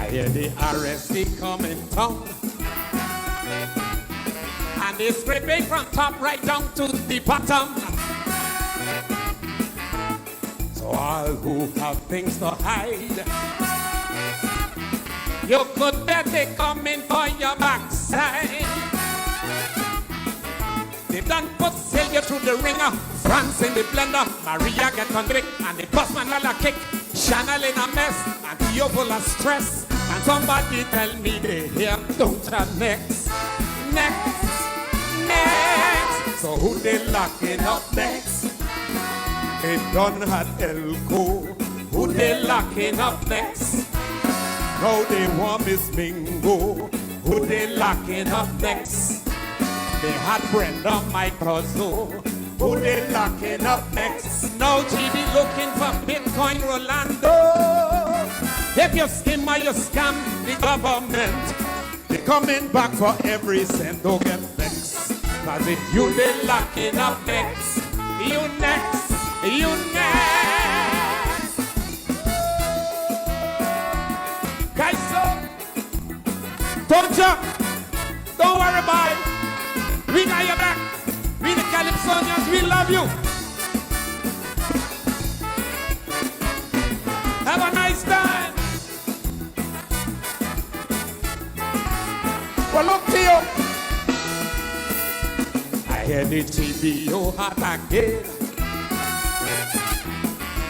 hear the RSC coming town, and they're scraping from top right down to the bottom. So all who have things to hide, you could bet they coming for your backside. They done put Sylvia through the ringer, France in the blender, Maria get convict, and the postman all a kick, Chanel in a mess, and Theo full of stress. And somebody tell me they hear don't next. So who they locking up next? It done had Elko. Who they locking up next? Now they want Miss Mingo. Who they locking up next? They had Brenda Microso. Who they locking up next? Now GB looking for Bitcoin Rolando. If you skim or you scam the government, they coming back for every cent. Don't get vexed. Cause if you they locking up next, you next, you next. Guys, so don't jump. Don't worry about it. We got your back. We the Calypsonians, we love you. Have a nice time. Well, look to you. I hear the TBO hot again,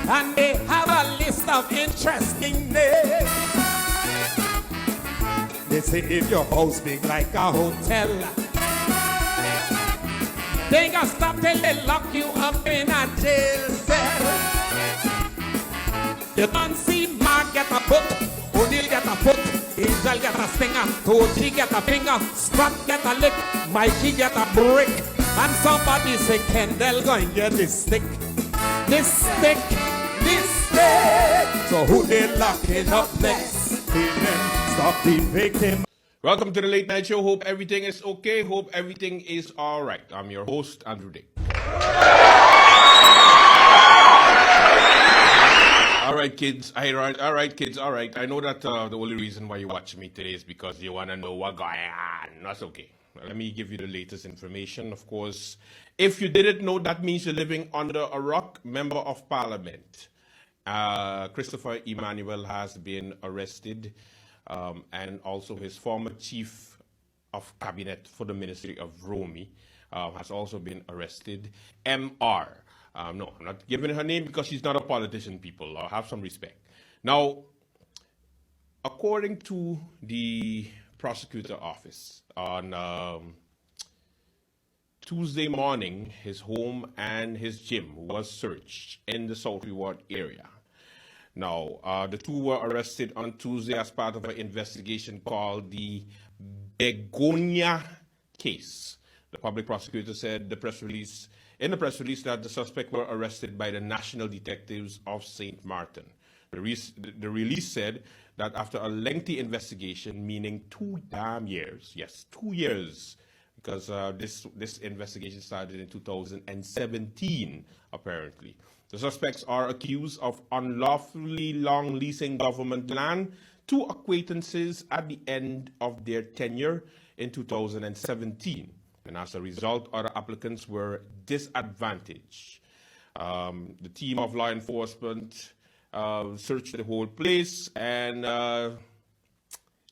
and they have a list of interesting names. They say if your house big like a hotel, they gonna stop till they lock you up in a jail cell. You don't see Mark get a foot, O'Neill get a foot, Angel get a stinger, Toji get a finger, Scott get a lick, Mikey get a brick, and somebody say Kendall going get this stick. This stick, this stick. So who they locking up next? Stop the victim. Welcome to the Late Night Show. Hope everything is okay. Hope everything is all right. I'm your host, Andrew Dick. All right, kids. All right, kids. All right. I know that the only reason why you watch me today is because you want to know what's going on. That's okay. Let me give you the latest information. Of course, if you didn't know, that means you're living under a rock. Member of Parliament, Christopher EMMANUEL, has been arrested. And also his former chief of cabinet for the Ministry of Romy has also been arrested. MR. No, I'm not giving her name because she's not a politician, people. Have some respect. Now, according to the prosecutor office, on Tuesday morning, his home and his gym was searched in the South Reward area. Now, the two were arrested on Tuesday as part of an investigation called the Begonia case. The public prosecutor said in the press release that the suspects were arrested by the National Detectives of St. Martin. The release said that after a lengthy investigation, meaning 2 damn years, yes, 2 years, because this investigation started in 2017, apparently. The suspects are accused of unlawfully long leasing government land to acquaintances at the end of their tenure in 2017. And as a result, other applicants were disadvantaged. The team of law enforcement searched the whole place, and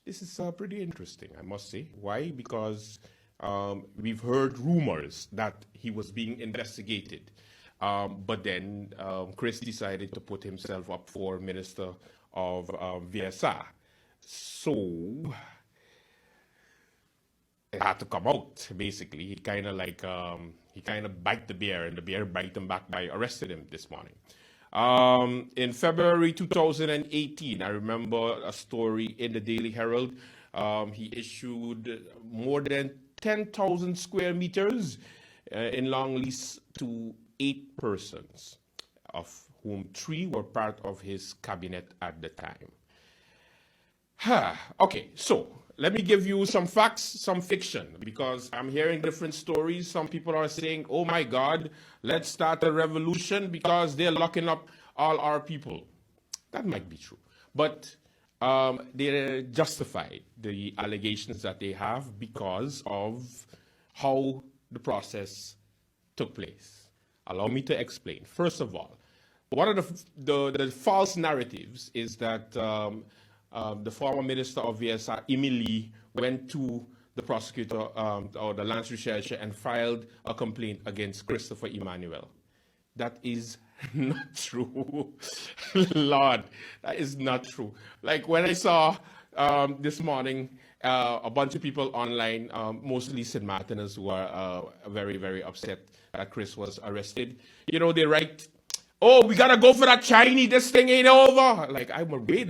this is pretty interesting, I must say. Why? Because we've heard rumors that he was being investigated. But then Chris decided to put himself up for Minister of VSA. So it had to come out, basically. He kind of bite the bear, and the bear bite him back by arresting him this morning. In February 2018, I remember a story in the Daily Herald. He issued more than 10,000 square meters in long lease to 8 persons, of whom 3 were part of his cabinet at the time. Okay, so let me give you some facts, some fiction, because I'm hearing different stories. Some people are saying, oh my God, let's start a revolution because they're locking up all our people. That might be true. But they justified the allegations that they have because of how the process took place. Allow me to explain. First of all, one of the false narratives is that the former Minister of VSR, Emily, went to the prosecutor or the Lance Recherche and filed a complaint against Christopher Emmanuel. That is not true. Lord, that is not true. Like when I saw this morning a bunch of people online, mostly St. Martiners, who are very, very upset that Chris was arrested. You know, they write, "Oh, we gotta go for that Chinese. This thing ain't over." Like, wait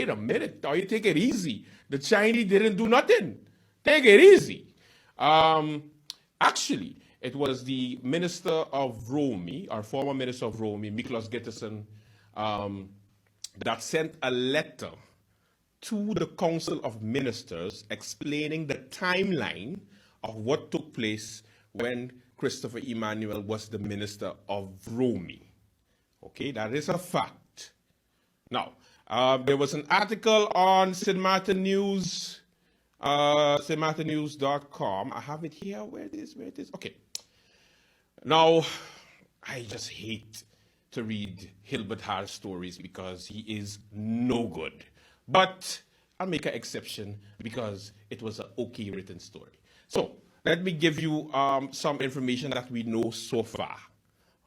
a minute. Now you take it easy. The Chinese didn't do nothing. Take it easy. Actually, it was the Minister of Romy, our former Minister of Romy, Miklos Getterson, that sent a letter to the Council of Ministers explaining the timeline of what took place when Christopher Emmanuel was the Minister of Romy. Okay, that is a fact. Now, there was an article on St. Martin News, stmartinnews.com. I have it here. Where it is? Okay. Now, I just hate to read Hilbert Har's stories because he is no good. But I'll make an exception because it was an okay written story. So, let me give you some information that we know so far.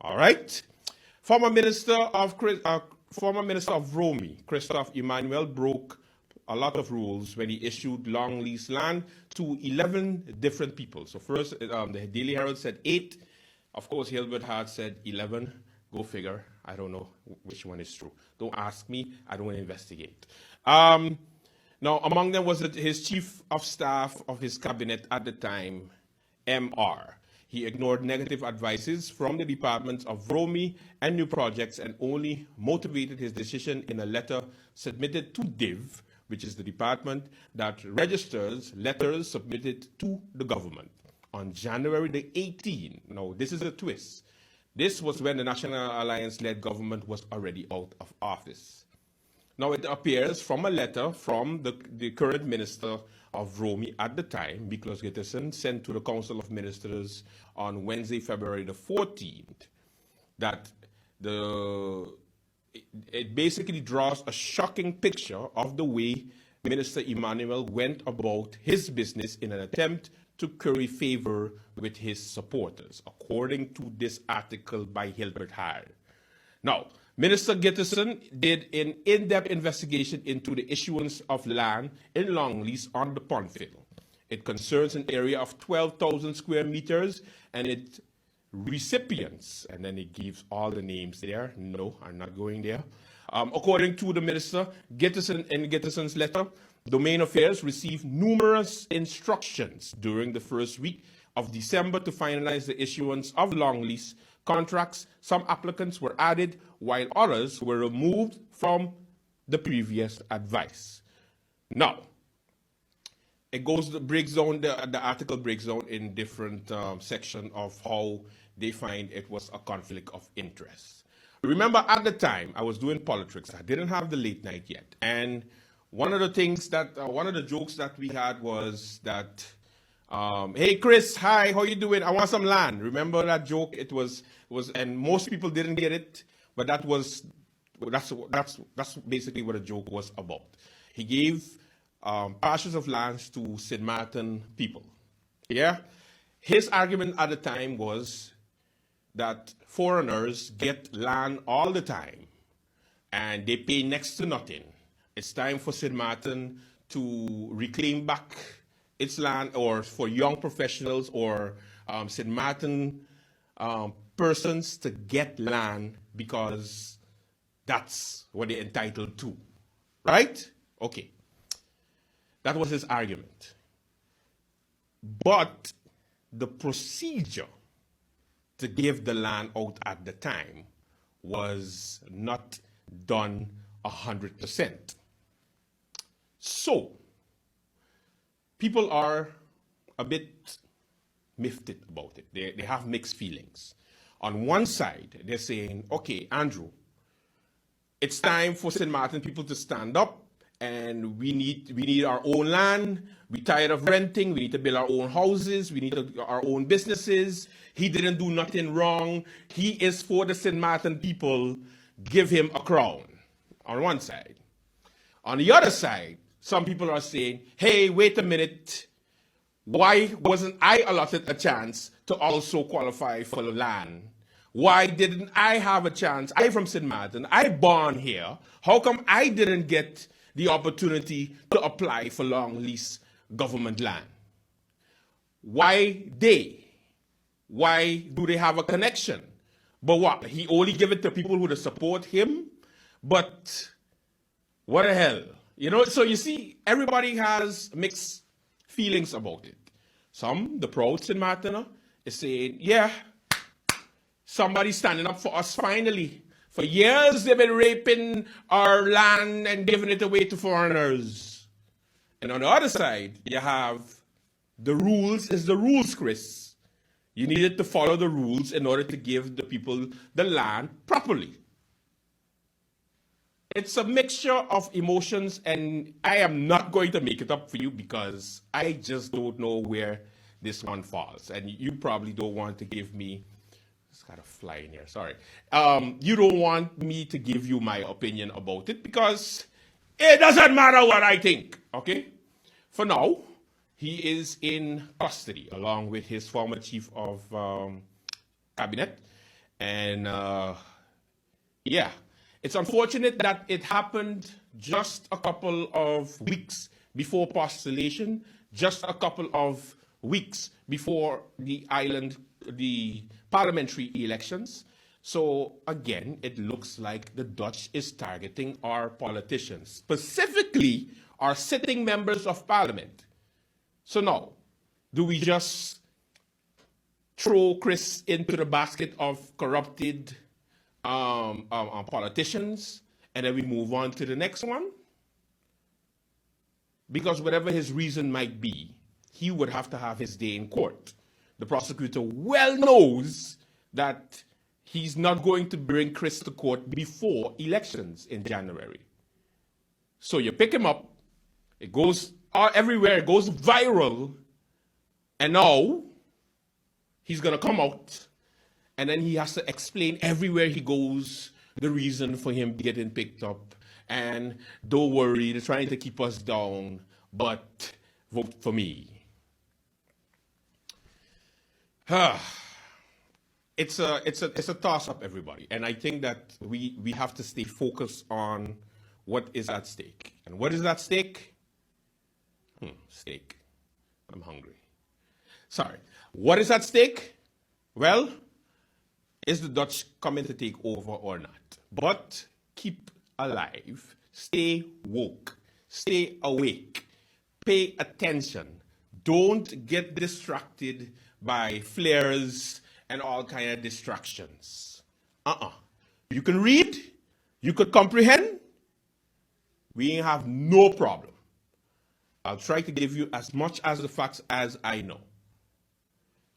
All right? Former Minister of Romy, Christophe Emmanuel, broke a lot of rules when he issued long lease land to 11 different people. So first, the Daily Herald said 8. Of course, Hilbert Hart said 11. Go figure. I don't know which one is true. Don't ask me. I don't want to investigate. Now, among them was his chief of staff of his cabinet at the time, MR. He ignored negative advices from the departments of Romy and New Projects and only motivated his decision in a letter submitted to DIV, which is the department that registers letters submitted to the government. On January the 18th, now this is a twist. This was when the National Alliance-led government was already out of office. Now it appears from a letter from the current minister of Romy at the time, Miklos Getterson, sent to the Council of Ministers on Wednesday, February the 14th, that it basically draws a shocking picture of the way Minister Emmanuel went about his business in an attempt to curry favor with his supporters, according to this article by Hilbert Hart. Now, Minister Getterson did an in-depth investigation into the issuance of land in Longlease on the Pondville. It concerns an area of 12,000 square meters and its recipients, and then it gives all the names there. No, I'm not going there. According to the minister, Getterson's letter, Domain Affairs received numerous instructions during the first week of December to finalize the issuance of long lease contracts. Some applicants were added, while others were removed from the previous advice. Now, the article breaks down in different sections of how they find it was a conflict of interest. Remember, at the time, I was doing politics. I didn't have the late night yet. And one of the jokes that we had was that, hey, Chris, hi, how you doing? I want some land. Remember that joke? It was, and most people didn't get it, but that's basically what a joke was about. He gave parcels of lands to St. Martin people. Yeah? His argument at the time was that foreigners get land all the time and they pay next to nothing. It's time for St. Martin to reclaim back its land, or for young professionals or St. Martin persons to get land because that's what they're entitled to. Right? Okay. That was his argument. But the procedure to give the land out at the time was not done 100%. So, people are a bit miffed about it. They have mixed feelings. On one side, they're saying, okay, Andrew, it's time for St. Martin people to stand up and we need our own land. We're tired of renting. We need to build our own houses. We need our own businesses. He didn't do nothing wrong. He is for the St. Martin people. Give him a crown, on one side. On the other side, some people are saying, hey, wait a minute. Why wasn't I allotted a chance to also qualify for the land? Why didn't I have a chance? I from St. Martin. I born here. How come I didn't get the opportunity to apply for long lease government land? Why they? Why do they have a connection? But what? He only give it to people who support him? But what the hell? You know, so you see, everybody has mixed feelings about it. Some, the proud St. Martiner, is saying, yeah, somebody's standing up for us finally. For years, they've been raping our land and giving it away to foreigners. And on the other side, you have the rules is the rules, Chris. You needed to follow the rules in order to give the people the land properly. It's a mixture of emotions, and I am not going to make it up for you because I just don't know where this one falls. And you probably don't want to give me, it's got a fly in here, sorry. You don't want me to give you my opinion about it because it doesn't matter what I think, okay? For now, he is in custody along with his former chief of cabinet. And yeah, it's unfortunate that it happened just a couple of weeks before postulation, just a couple of weeks before the parliamentary elections. So again, it looks like the Dutch is targeting our politicians, specifically our sitting members of parliament. So now, do we just throw Chris into the basket of corrupted politicians and then we move on to the next one? Because whatever his reason might be, he would have to have his day in court. The prosecutor well knows that he's not going to bring Chris to court before elections in January. So you pick him up, it goes everywhere, it goes viral, and now he's going to come out, and then he has to explain everywhere he goes the reason for him getting picked up. And don't worry, they're trying to keep us down, but vote for me. It's a toss-up, everybody. And I think that we have to stay focused on what is at stake. And what is at stake? Steak. I'm hungry. Sorry. What is at stake? Well, is the Dutch coming to take over or not? But keep alive. Stay woke. Stay awake. Pay attention. Don't get distracted by flares and all kind of distractions. You can read. You could comprehend. We have no problem. I'll try to give you as much as the facts as I know.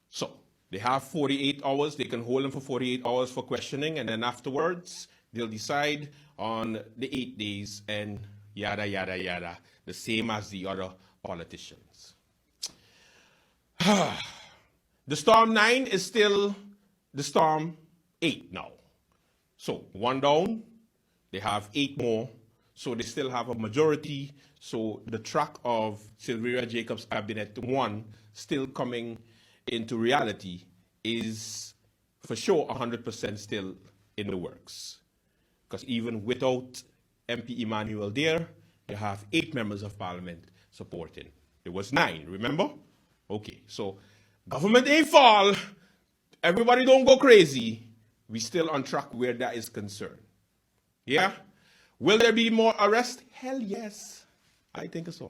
So, they have 48 hours. They can hold them for 48 hours for questioning, and then afterwards, they'll decide on the 8 days and yada, yada, yada, the same as the other politicians. The Storm 9 is still the Storm 8 now. So, one down, they have 8 more, so they still have a majority. So the track of Sylvia Jacobs' Cabinet 1 still coming into reality is for sure 100% still in the works. Because even without MP EMMANUEL there, you have 8 members of parliament supporting. It was 9, remember? Okay, so government ain't fall. Everybody don't go crazy. We still on track where that is concerned. Yeah? Will there be more arrests? Hell yes. I think so.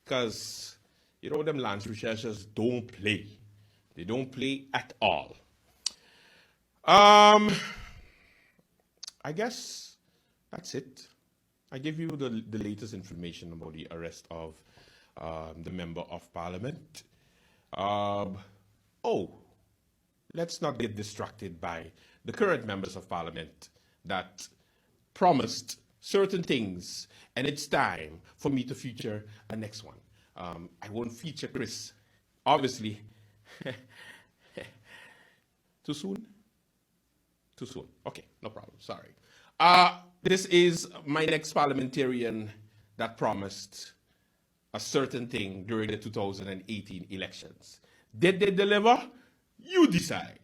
Because, you know, them land researchers don't play. They don't play at all. I guess that's it. I give you the latest information about the arrest of the member of parliament. Let's not get distracted by the current members of parliament that promised certain things, and it's time for me to feature a next one. I won't feature Chris, obviously. Too soon? Too soon. Okay, no problem. Sorry. This is my next parliamentarian that promised a certain thing during the 2018 elections. Did they deliver? You decide.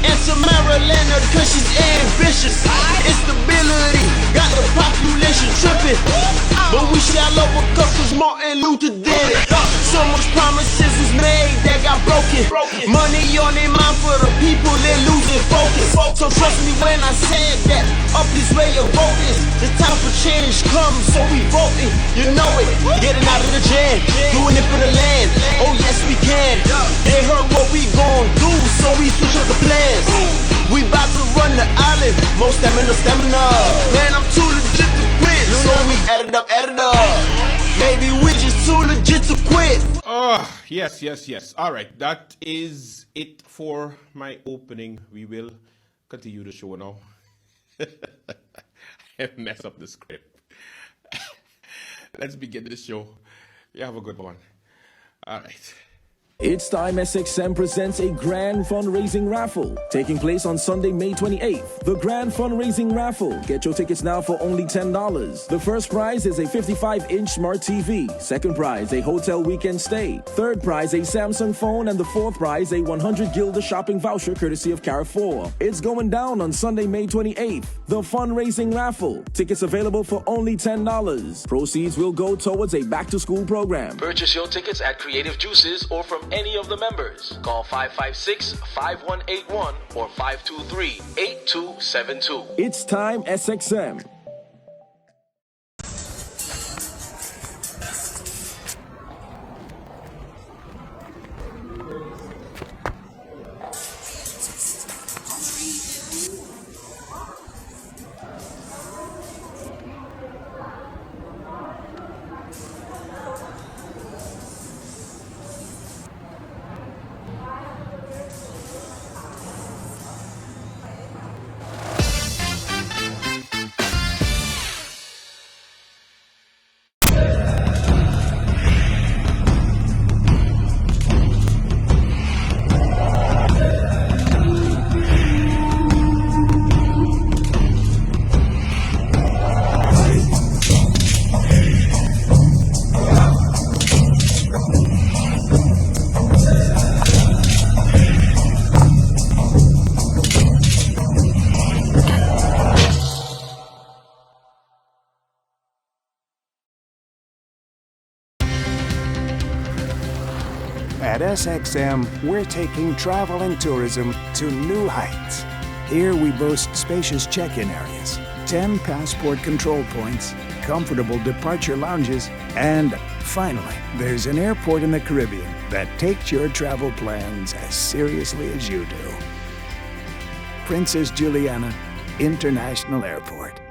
Answer Maryland, cause she's ambitious. Instability, got the population tripping. But we shall overcome cause Martin Luther did it. So much promises was made that got broken. Money on their mind for the people, they're losing focus. So trust me when I said that, up this way of voters. The time for change comes, so we voting. You know it, getting out of the jam, doing it for the land. Oh yes we can. They heard what we gon' do, so we switch up the plans. We bout to run the island, most stamina. Man, I'm too legit to quit, so we add it up. Maybe we just too legit to quit. Oh, yes. All right, that is it for my opening. We will continue the show now. I messed up the script. Let's begin the show. You have a good one. All right. It's time SXM presents a grand fundraising raffle taking place on Sunday, May 28th. The grand fundraising raffle. Get your tickets now for only $10. The first prize is a 55-inch smart TV. Second prize, a hotel weekend stay. Third prize, a Samsung phone. And the fourth prize, a 100 Gilda shopping voucher courtesy of Carrefour. It's going down on Sunday, May 28th. The fundraising raffle. Tickets available for only $10. Proceeds will go towards a back-to-school program. Purchase your tickets at Creative Juices or from any of the members. Call 556-5181 or 523-8272. It's time SXM. At SXM, we're taking travel and tourism to new heights. Here we boast spacious check-in areas, 10 passport control points, comfortable departure lounges, and finally, there's an airport in the Caribbean that takes your travel plans as seriously as you do. Princess Juliana International Airport.